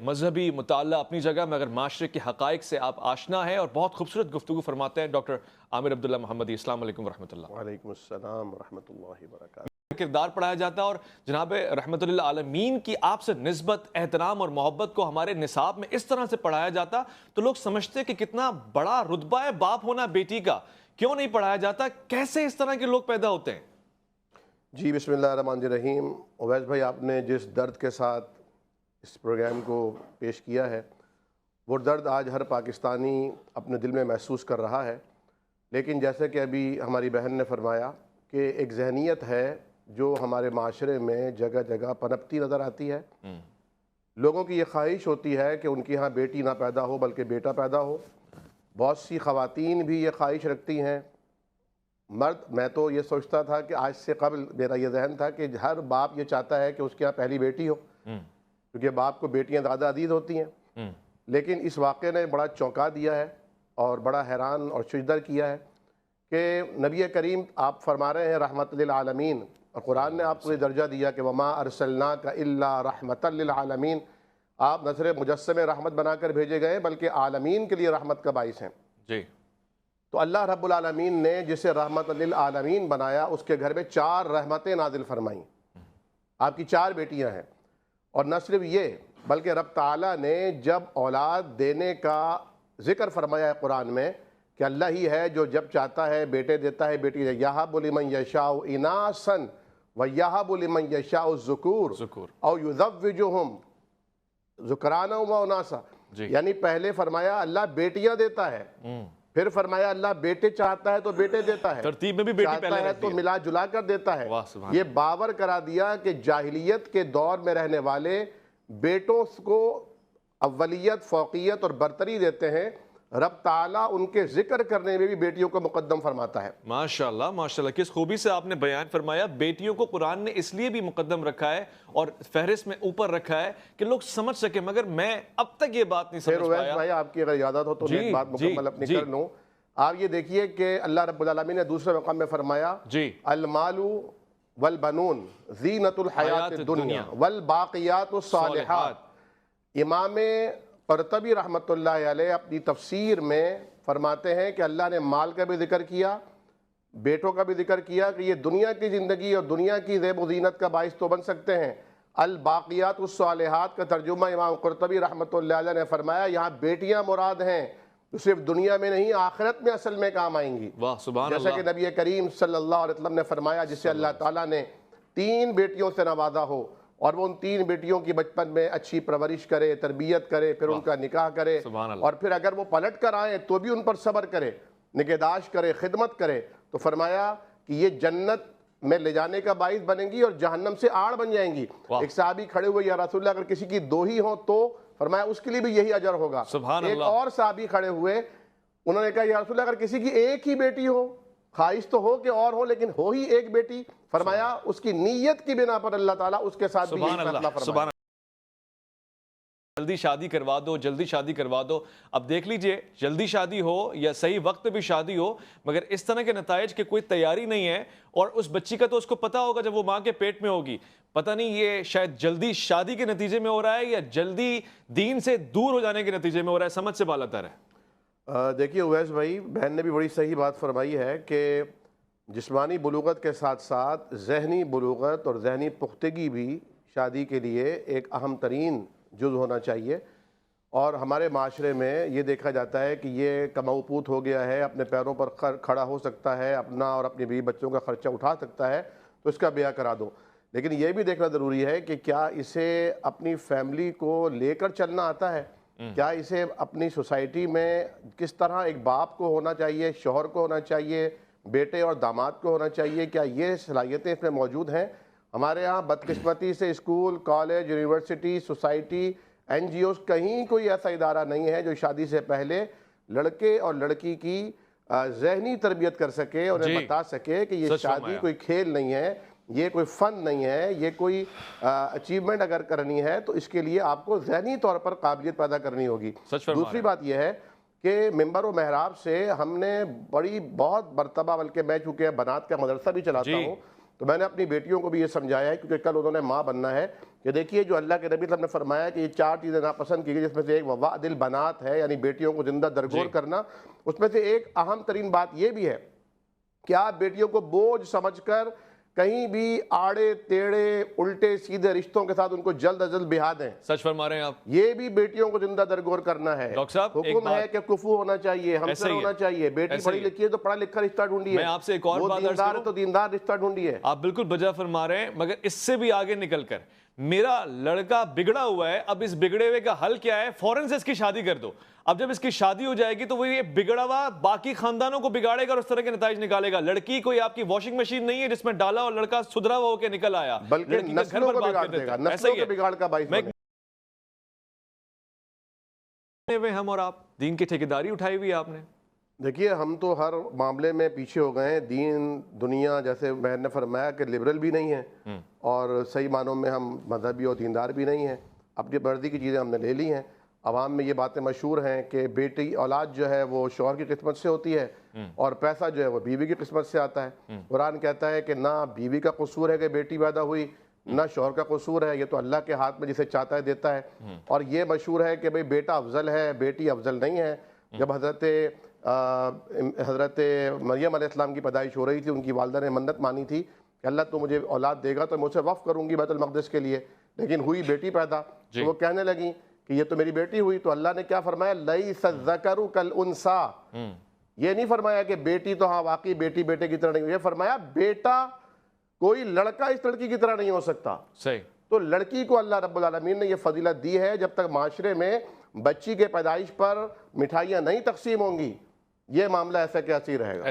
مذہبی مطالعہ اپنی جگہ میں، اگر معاشرے کے حقائق سے آپ آشنا ہیں، اور بہت خوبصورت گفتگو فرماتے ہیں ڈاکٹر عامر عبداللہ محمدی۔ السلام علیکم ورحمۃ اللہ۔ وعلیکم السلام ورحمۃ اللہ وبرکاتہ۔ کردار پڑھایا جاتا ہے، اور جناب رحمت اللہ عالمین کی آپ سے نسبت، احترام اور محبت کو ہمارے نصاب میں اس طرح سے پڑھایا جاتا تو لوگ سمجھتے کہ کتنا بڑا رتبہ ہے باپ ہونا بیٹی کا، کیوں نہیں پڑھایا جاتا؟ کیسے اس طرح کے لوگ پیدا ہوتے ہیں؟ جی بسم اللہ الرحمن الرحیم۔ اویس بھائی، آپ نے جس درد کے ساتھ اس پروگرام کو پیش کیا ہے، وہ درد آج ہر پاکستانی اپنے دل میں محسوس کر رہا ہے۔ لیکن جیسے کہ ابھی ہماری بہن نے فرمایا کہ ایک ذہنیت ہے جو ہمارے معاشرے میں جگہ جگہ پنپتی نظر آتی ہے۔ لوگوں کی یہ خواہش ہوتی ہے کہ ان کے ہاں بیٹی نہ پیدا ہو بلکہ بیٹا پیدا ہو۔ بہت سی خواتین بھی یہ خواہش رکھتی ہیں۔ مرد، میں تو یہ سوچتا تھا کہ آج سے قبل میرا یہ ذہن تھا کہ ہر باپ یہ چاہتا ہے کہ اس کے ہاں پہلی بیٹی ہو، کیونکہ باپ کو بیٹیاں زیادہ عزیز ہوتی ہیں۔ لیکن اس واقعے نے بڑا چونکا دیا ہے اور بڑا حیران اور شجدر کیا ہے کہ نبی کریم آپ فرما رہے ہیں رحمت للعالمین، اور قرآن نے آپ کو یہ درجہ دیا کہ وما ارسلناک الا رحمت للعالمین، آپ نہ صرف مجسم رحمت بنا کر بھیجے گئے بلکہ عالمین کے لیے رحمت کا باعث ہیں۔ جی، تو اللہ رب العالمین نے جسے رحمت للعالمین بنایا، اس کے گھر میں 4 رحمتیں نازل فرمائیں۔ آپ کی 4 بیٹیاں ہیں، اور نہ صرف یہ بلکہ رب تعالیٰ نے جب اولاد دینے کا ذکر فرمایا ہے قرآن میں کہ اللہ ہی ہے جو جب چاہتا ہے بیٹے دیتا ہے، بیٹی دیتا ہے۔ یَہَبُ لِمَن یَشَاءُ إِنَاثًا وَیَہَبُ لِمَن یَشَاءُ الذُّکُورَ أَوْ يُزَوِّجُهُمْ ذُکْرَانًا وَإِنَاثًا۔ یعنی پہلے فرمایا اللہ بیٹیاں دیتا ہے، پھر فرمایا اللہ بیٹے چاہتا ہے تو بیٹے دیتا ہے، ترتیب میں بھی بیٹی چاہتا پہلے ہے رکھ تو دیا۔ ملا جلا کر دیتا ہے۔ واہ سبحان یہ باور کرا دیا کہ جاہلیت کے دور میں رہنے والے بیٹوں کو اولیت، فوقیت اور برتری دیتے ہیں، رب تعالیٰ ان کے ذکر کرنے میں بھی بیٹیوں کو مقدم فرماتا ہے۔ ماشاءاللہ ماشاءاللہ، کس خوبی سے آپ نے بیان فرمایا۔ بیٹیوں کو قرآن نے اس لیے بھی مقدم رکھا ہے اور فہرست میں اوپر رکھا ہے کہ لوگ سمجھ سکیں، مگر میں اب تک یہ بات نہیں پھر سمجھ اویس پایا۔ بھائی، آپ کی اگر اجازت ہو تو میں ایک بات مکمل اپنی کر لوں۔ آپ یہ دیکھیے کہ اللہ رب العالمین نے دوسرے مقام میں فرمایا المال والبنون زینت الحیات الدنیا والباقیات الصالحات۔ امام قرطبی رحمۃ اللہ علیہ اپنی تفسیر میں فرماتے ہیں کہ اللہ نے مال کا بھی ذکر کیا، بیٹوں کا بھی ذکر کیا کہ یہ دنیا کی زندگی اور دنیا کی زیب و زینت کا باعث تو بن سکتے ہیں۔ الباقیات الصالحات کا ترجمہ امام قرطبی رحمۃ اللہ علیہ نے فرمایا یہاں بیٹیاں مراد ہیں، تو صرف دنیا میں نہیں آخرت میں اصل میں کام آئیں گی۔ واہ سبحان جیسا کہ نبی کریم صلی اللہ علیہ وسلم نے فرمایا جسے اللہ تعالیٰ نے 3 بیٹیوں سے نوازا ہو اور وہ ان 3 بیٹیوں کی بچپن میں اچھی پرورش کرے، تربیت کرے، پھر ان کا نکاح کرے، اور پھر اگر وہ پلٹ کر آئیں تو بھی ان پر صبر کرے، نگہداشت کرے، خدمت کرے، تو فرمایا کہ یہ جنت میں لے جانے کا باعث بنیں گی اور جہنم سے آڑ بن جائیں گی۔ ایک صحابی کھڑے ہوئے، یا رسول اللہ اگر کسی کی 2 ہی ہوں تو فرمایا اس کے لیے بھی یہی اجر ہوگا۔ ایک اور صحابی کھڑے ہوئے، انہوں نے کہا یا رسول اللہ اگر کسی کی ایک ہی بیٹی ہو، خواہش تو ہو کہ اور ہو لیکن ہو ہی ایک بیٹی، فرمایا اس کی نیت کی بنا پر اللہ تعالیٰ اس کے ساتھ بھی یہی فیصلہ فرمایا۔ جلدی شادی کروا دو، جلدی شادی کروا دو۔ اب دیکھ لیجئے، جلدی شادی ہو یا صحیح وقت پہ بھی شادی ہو، مگر اس طرح کے نتائج کی کوئی تیاری نہیں ہے، اور اس بچی کا تو اس کو پتا ہوگا جب وہ ماں کے پیٹ میں ہوگی۔ پتہ نہیں یہ شاید جلدی شادی کے نتیجے میں ہو رہا ہے یا جلدی دین سے دور ہو جانے کے نتیجے میں ہو رہا ہے، سمجھ سے بالاتر ہے۔ دیکھیے اویس بھائی، بہن نے بھی بڑی صحیح بات فرمائی ہے کہ جسمانی بلوغت کے ساتھ ساتھ ذہنی بلوغت اور ذہنی پختگی بھی شادی کے لیے ایک اہم ترین جز ہونا چاہیے، اور ہمارے معاشرے میں یہ دیکھا جاتا ہے کہ یہ کماؤ پوت ہو گیا ہے، اپنے پیروں پر کھڑا ہو سکتا ہے، اپنا اور اپنی بیوی بچوں کا خرچہ اٹھا سکتا ہے، تو اس کا بیاہ کرا دو۔ لیکن یہ بھی دیکھنا ضروری ہے کہ کیا اسے اپنی فیملی کو لے کر چلنا آتا ہے، کیا اسے اپنی سوسائٹی میں کس طرح ایک باپ کو ہونا چاہیے، شوہر کو ہونا چاہیے، بیٹے اور داماد کو ہونا چاہیے، کیا یہ صلاحیتیں اس میں موجود ہیں؟ ہمارے ہاں بدقسمتی سے school, college, university, society, NGOs کہیں کوئی ایسا ادارہ نہیں ہے جو شادی سے پہلے لڑکے اور لڑکی کی ذہنی تربیت کر سکے، انہیں بتا سکے کہ یہ شادی کوئی کھیل نہیں ہے، یہ کوئی فن نہیں ہے، یہ کوئی اچیومنٹ اگر کرنی ہے تو اس کے لیے آپ کو ذہنی طور پر قابلیت پیدا کرنی ہوگی۔ دوسری بات یہ ہے کہ ممبر و محراب سے ہم نے بہت مرتبہ، بلکہ میں چونکہ بنات کا مدرسہ بھی چلاتا ہوں، تو میں نے اپنی بیٹیوں کو بھی یہ سمجھایا ہے، کیونکہ کل انہوں نے ماں بننا ہے، کہ دیکھیے جو اللہ کے نبی صلی اللہ علیہ وسلم نے فرمایا کہ یہ 4 چیزیں ناپسند کی گئی، جس میں سے ایک وَوَعْدِ الْبَنَات ہے، یعنی بیٹیوں کو زندہ درگور کرنا. اس میں سے ایک اہم ترین بات یہ بھی ہے کہ آپ بیٹیوں کو بوجھ سمجھ کر کہیں بھی آڑے ٹیڑے الٹے سیدھے رشتوں کے ساتھ ان کو جلد از جلد بہا دیں. سچ فرما رہے ہیں آپ. یہ بھی بیٹیوں کو زندہ درگور کرنا ہے. ڈاکٹر صاحب حکم ہے کہ کفو ہونا چاہیے، ہمسر ہونا چاہیے. بیٹی پڑھی لکھی ہے تو پڑھا لکھا رشتہ ڈھونڈی ہے. میں آپ سے ایک اور بات دیندار ہے تو دیندار رشتہ ڈھونڈی ہے. آپ بالکل بجا فرما رہے ہیں، مگر اس سے بھی آگے نکل کر میرا لڑکا بگڑا ہوا ہے، اب اس بگڑے ہوئے کا حل کیا ہے؟ فوراً سے اس کی شادی کر دو. اب جب اس کی شادی ہو جائے گی تو وہ یہ بگڑا ہوا باقی خاندانوں کو بگاڑے گا اور اس طرح کے نتائج نکالے گا. لڑکی کوئی آپ کی واشنگ مشین نہیں ہے جس میں ڈالا اور لڑکا سدھرا ہوا ہو کے نکل آیا، بلکہ نسلوں کو بگاڑ دے گا، نسلوں کے بگاڑ کا باعث بنے گا. ہم اور آپ دین کی ٹھیکیداری اٹھائی ہوئی آپ نے. دیکھیے ہم تو ہر معاملے میں پیچھے ہو گئے ہیں. دین دنیا جیسے میں نے فرمایا کہ لبرل بھی نہیں ہے اور صحیح معنوں میں ہم مذہبی اور دیندار بھی نہیں ہیں. اپنی مرضی کی چیزیں ہم نے لے لی ہیں. عوام میں یہ باتیں مشہور ہیں کہ بیٹی اولاد جو ہے وہ شوہر کی قسمت سے ہوتی ہے اور پیسہ جو ہے وہ بیوی کی قسمت سے آتا ہے. قرآن کہتا ہے کہ نہ بیوی کا قصور ہے کہ بیٹی پیدا ہوئی، نہ شوہر کا قصور ہے، یہ تو اللہ کے ہاتھ میں جسے چاہتا ہے دیتا ہے. اور یہ مشہور ہے کہ بھئی بیٹا افضل ہے، بیٹی افضل نہیں ہے. جب حضرت مریم علیہ السلام کی پیدائش ہو رہی تھی، ان کی والدہ نے منت مانی تھی کہ اللہ تو مجھے اولاد دے گا تو میں اسے وقف کروں گی بیت المقدس کے لیے، لیکن ہوئی بیٹی پیدا. تو وہ کہنے لگی کہ یہ تو میری بیٹی ہوئی. تو اللہ نے کیا فرمایا؟ لیس الذکر کالانثی. یہ نہیں فرمایا کہ بیٹی تو ہاں واقعی بیٹی بیٹے کی طرح نہیں، یہ فرمایا بیٹا کوئی لڑکا اس لڑکی کی طرح نہیں ہو سکتا. صحیح. تو لڑکی کو اللہ رب العالمین نے یہ فضیلت دی ہے. جب تک معاشرے میں بچی کے پیدائش پر مٹھائیاں نہیں تقسیم ہوں گی، یہ معاملہ ایسا کہ ایسے ہی رہے گا.